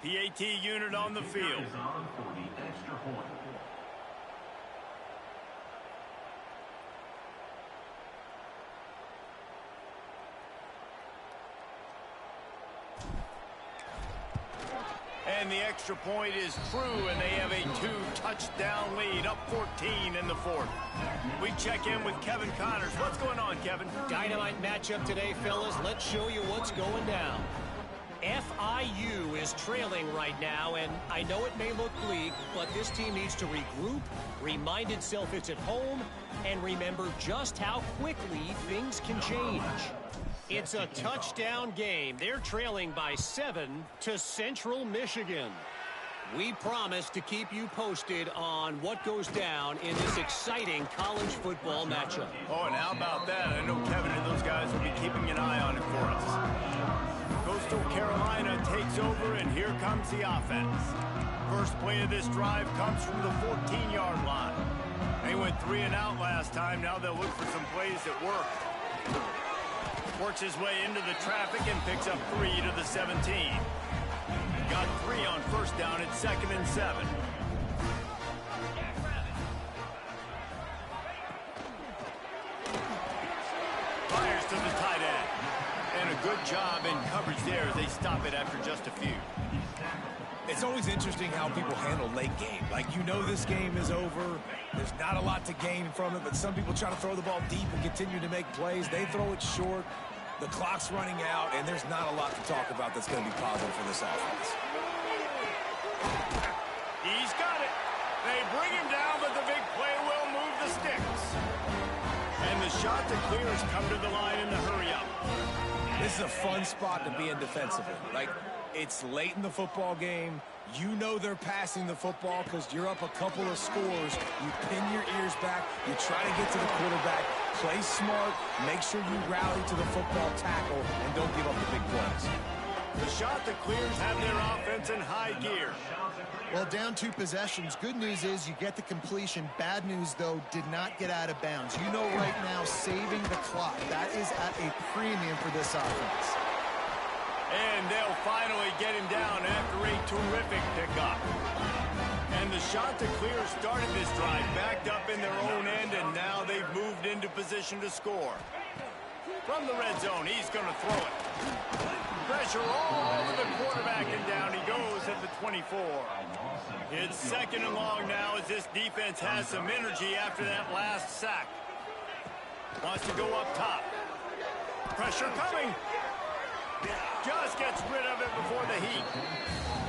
PAT unit on the field. And the extra point is true, and they have a 2-touchdown lead, up 14 in the fourth. We check in with Kevin Connors. What's going on, Kevin? Dynamite matchup today, fellas. Let's show you what's going down. FIU is trailing right now, and I know it may look bleak, but this team needs to regroup, remind itself it's at home, and remember just how quickly things can change. It's a touchdown game. They're trailing by 7 to Central Michigan. We promise to keep you posted on what goes down in this exciting college football matchup. Oh, and how about that? I know Kevin and those guys will be keeping an eye on it for us. Coastal Carolina takes over, and here comes the offense. First play of this drive comes from the 14-yard line. They went 3 and out last time. Now they'll look for some plays that work. Works his way into the traffic and picks up 3 to the 17. Got 3 on first down at 2nd and 7. Fires to the tight end. And a good job in coverage there as they stop it after just a few. It's always interesting how people handle late game. Like, you know this game is over. There's not a lot to gain from it, but some people try to throw the ball deep and continue to make plays. They throw it short. The clock's running out, and there's not a lot to talk about that's going to be positive for this offense. He's got it. They bring him down, but the big play will move the sticks. And the shot to clear has come to the line in the hurry-up. This is a fun spot to be in defensively. Like, It's late in the football game. You know they're passing the football because you're up a couple of scores. You pin your ears back. You try to get to the quarterback. Play smart. Make sure you rally to the football tackle and don't give up the big plays. The shot that clears have their offense in high gear. Well, down 2 possessions. Good news is you get the completion. Bad news, though, did not get out of bounds. You know right now, saving the clock. That is at a premium for this offense. And they'll finally get him down after a terrific pickup. And the shot to clear started this drive, backed up in their own end, and now they've moved into position to score. From the red zone, he's going to throw it. Pressure all over the quarterback, and down he goes at the 24. It's 2nd and long now as this defense has some energy after that last sack. Wants to go up top. Pressure coming. Just gets rid of it before the heat.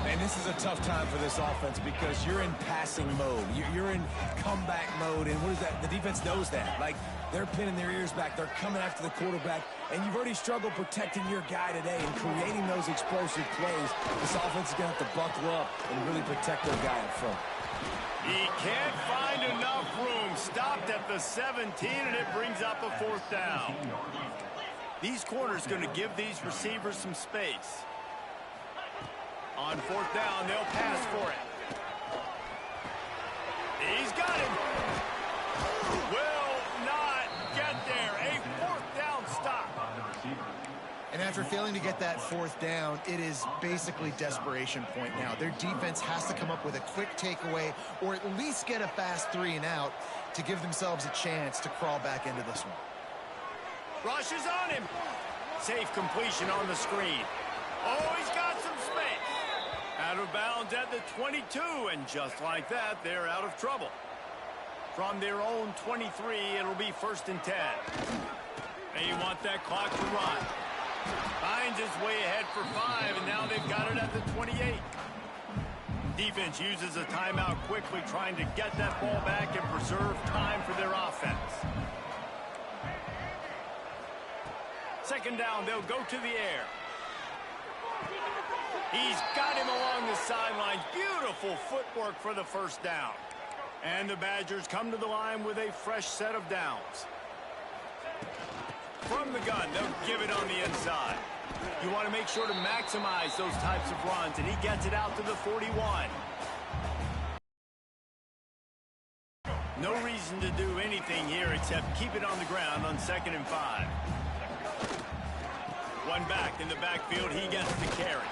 And this is a tough time for this offense because you're in passing mode. You're in comeback mode, and what is that? The defense knows that. Like, they're pinning their ears back. They're coming after the quarterback, and you've already struggled protecting your guy today and creating those explosive plays. This offense is going to have to buckle up and really protect their guy in front. He can't find enough room. Stopped at the 17, and it brings up a 4th down. These corners going to give these receivers some space. On 4th down, they'll pass for it. He's got him. Will not get there. A 4th down stop. And after failing to get that 4th down, it is basically desperation point now. Their defense has to come up with a quick takeaway or at least get a fast 3 and out to give themselves a chance to crawl back into this one. Rushes on him. Safe completion on the screen. Oh, he's got some space. Out of bounds at the 22, and just like that, they're out of trouble. From their own 23, it'll be 1st and 10. They want that clock to run. Finds his way ahead for 5, and now they've got it at the 28. Defense uses a timeout quickly, trying to get that ball back and preserve time for their offense. 2nd down, they'll go to the air. He's got him along the sidelines. Beautiful footwork for the 1st down. And the Badgers come to the line with a fresh set of downs. From the gun, they'll give it on the inside. You want to make sure to maximize those types of runs, and he gets it out to the 41. No reason to do anything here except keep it on the ground on 2nd and 5. One back in the backfield, he gets the carry.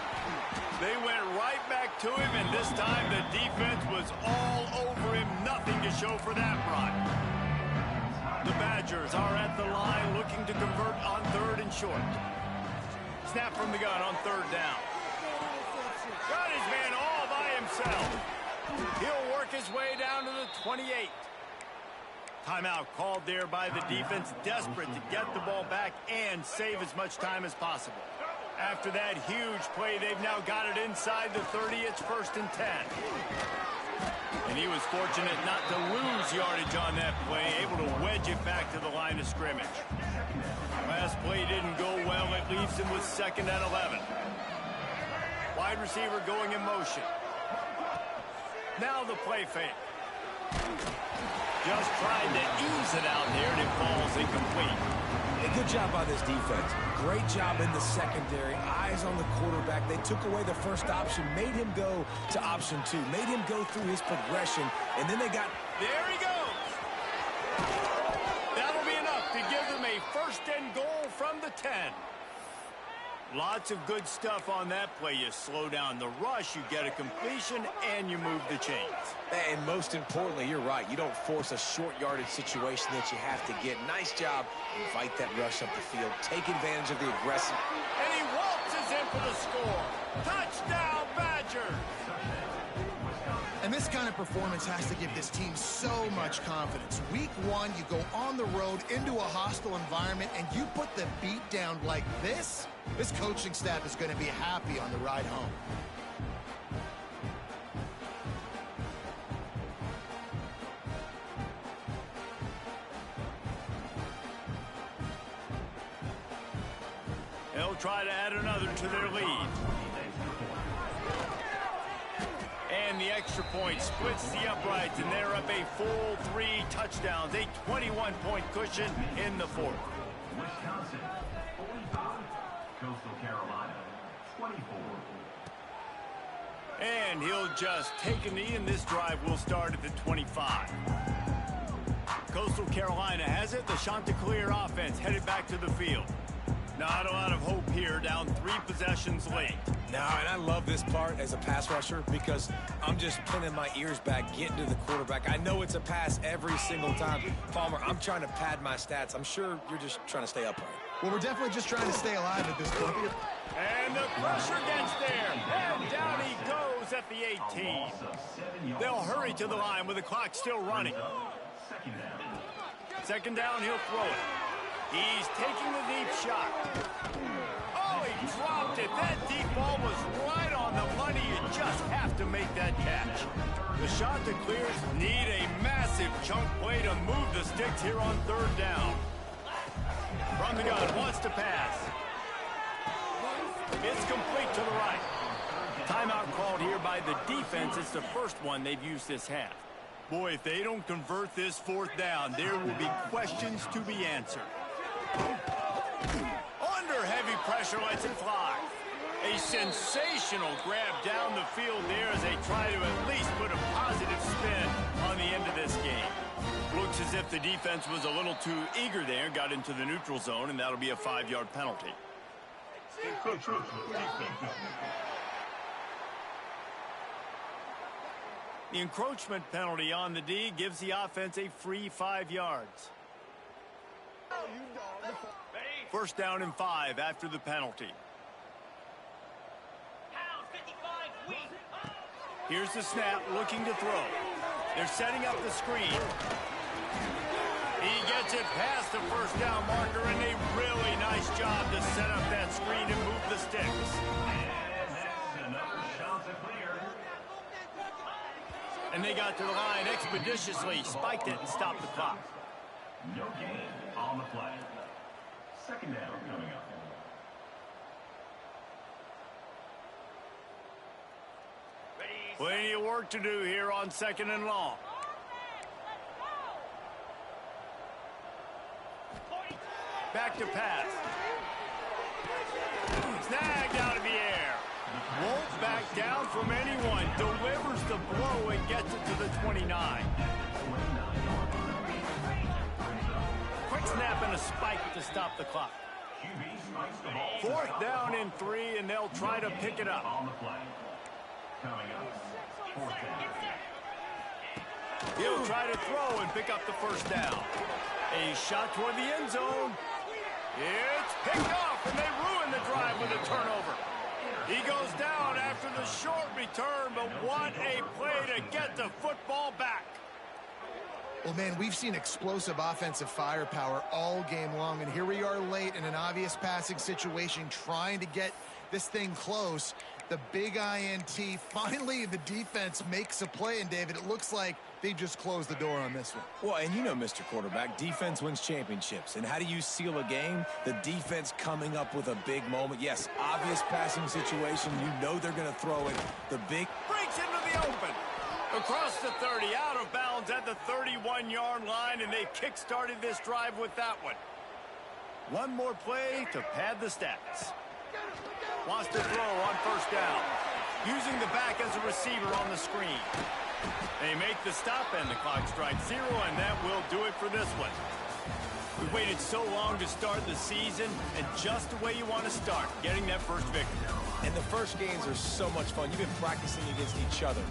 They went right back to him, and this time the defense was all over him. Nothing to show for that run. The Badgers are at the line looking to convert on 3rd and short. Snap from the gun on 3rd down. Got his man all by himself. He'll work his way down to the 28. Timeout called there by the defense, desperate to get the ball back and save as much time as possible. After that huge play, they've now got it inside the 30. It's 1st and 10. And he was fortunate not to lose yardage on that play, able to wedge it back to the line of scrimmage. Last play didn't go well. It leaves him with 2nd and 11. Wide receiver going in motion. Now the play fake. Just tried to ease it out there, and it falls incomplete. Good job by this defense. Great job in the secondary. Eyes on the quarterback. They took away the 1st option, made him go to option 2, made him go through his progression, and then they got... There he goes. That'll be enough to give them a 1st and goal from the 10. Lots of good stuff on that play. You slow down the rush, you get a completion, and you move the chains. And most importantly, you're right. You don't force a short yardage situation that you have to get. Nice job. Invite that rush up the field. Take advantage of the aggressive. And he waltzes in for the score. Touchdown, Badgers. And this kind of performance has to give this team so much confidence. Week 1, you go on the road into a hostile environment, and you put the beat down like this. This coaching staff is going to be happy on the ride home. They'll try to add another to their lead. extra point, splits the uprights, and they're up a full 3 touchdowns, a 21-point cushion in the fourth. Wisconsin, 45. Coastal Carolina, 24. And he'll just take a knee, and this drive will start at the 25. Coastal Carolina has it. The Chanticleer offense headed back to the field. Not a lot of hope here, down 3 possessions late. No, and I love this part as a pass rusher because I'm just pinning my ears back, getting to the quarterback. I know it's a pass every single time. Palmer, I'm trying to pad my stats. I'm sure you're just trying to stay upright. Well, we're definitely just trying to stay alive at this point. And the pressure gets there. And down he goes at the 18. They'll hurry to the line with the clock still running. Second down, he'll throw it. He's taking the deep shot. Oh, he dropped it. That deep ball was right on the money. You just have to make that catch. The Chanticleers need a massive chunk play to move the Sticks here on third down. From the gun, wants to pass. It's complete to the right. Timeout called here by the defense. It's the first one they've used this half. Boy, if they don't convert this fourth down, there will be questions to be answered. Under heavy pressure, lets it fly. A sensational grab down the field there as they try to at least put a positive spin on the end of this game. Looks as if the defense was a little too eager there, got into the neutral zone, and that'll be a 5-yard penalty. The encroachment penalty on the D gives the offense a free 5 yards. First down and 5 after the penalty. Here's the snap, looking to throw. They're setting up the screen. He gets it past the first down marker, and a really nice job to set up that screen and move the Sticks. And that's another Chanticleer. And they got to the line expeditiously, spiked it, and stopped the clock. No gain on the play. Second down coming up. Plenty of work to do here on second and long. Back to pass. Snagged out of the air. Won't back down from anyone. Delivers the blow and gets it to the 29. Quick snap and a spike to stop the clock. Fourth down and 3, and they'll try to pick it up. On the play. Coming up. Fourth down. He'll try to throw and pick up the first down. A shot toward the end zone. It's picked off, and they ruin the drive with a turnover. He goes down after the short return, but what a play to get the football back. Well, man, we've seen explosive offensive firepower all game long, and here we are late in an obvious passing situation trying to get this thing close. The big INT, finally the defense makes a play, and David, it looks like they just closed the door on this one. Well, and you know, Mr. Quarterback, defense wins championships. And how do you seal a game? The defense coming up with a big moment. Yes, obvious passing situation. You know they're going to throw it. The big Breaks into the open. Across the 30, out of bounds at the 31-yard line, and they kick-started this drive with that one. One more play to pad the stats. Wants to throw on first down. Using the back as a receiver on the screen. They make the stop, and the clock strikes 0, and that will do it for this one. We waited so long to start the season, and just the way you want to start, getting that first victory. And the first games are so much fun. You've been practicing against each other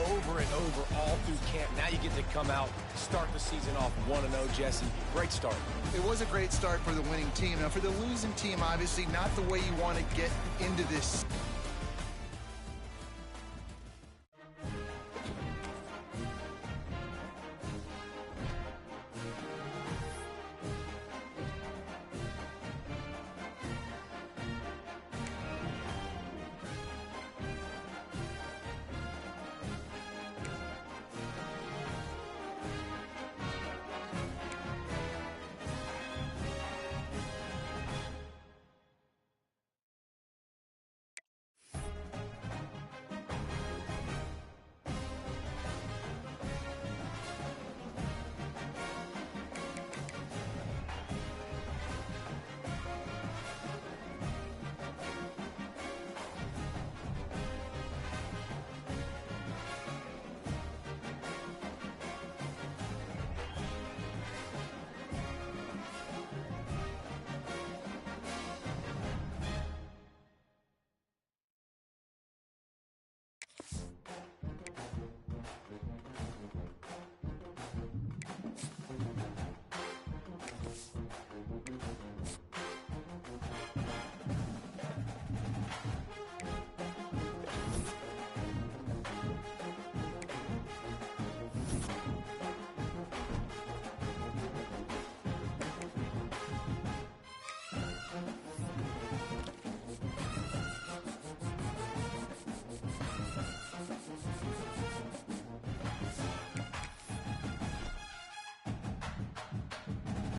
over and over all through camp. Now you get to come out, start the season off 1-0, Jesse. Great start. It was a great start for the winning team. Now, for the losing team, obviously not the way you want to get into this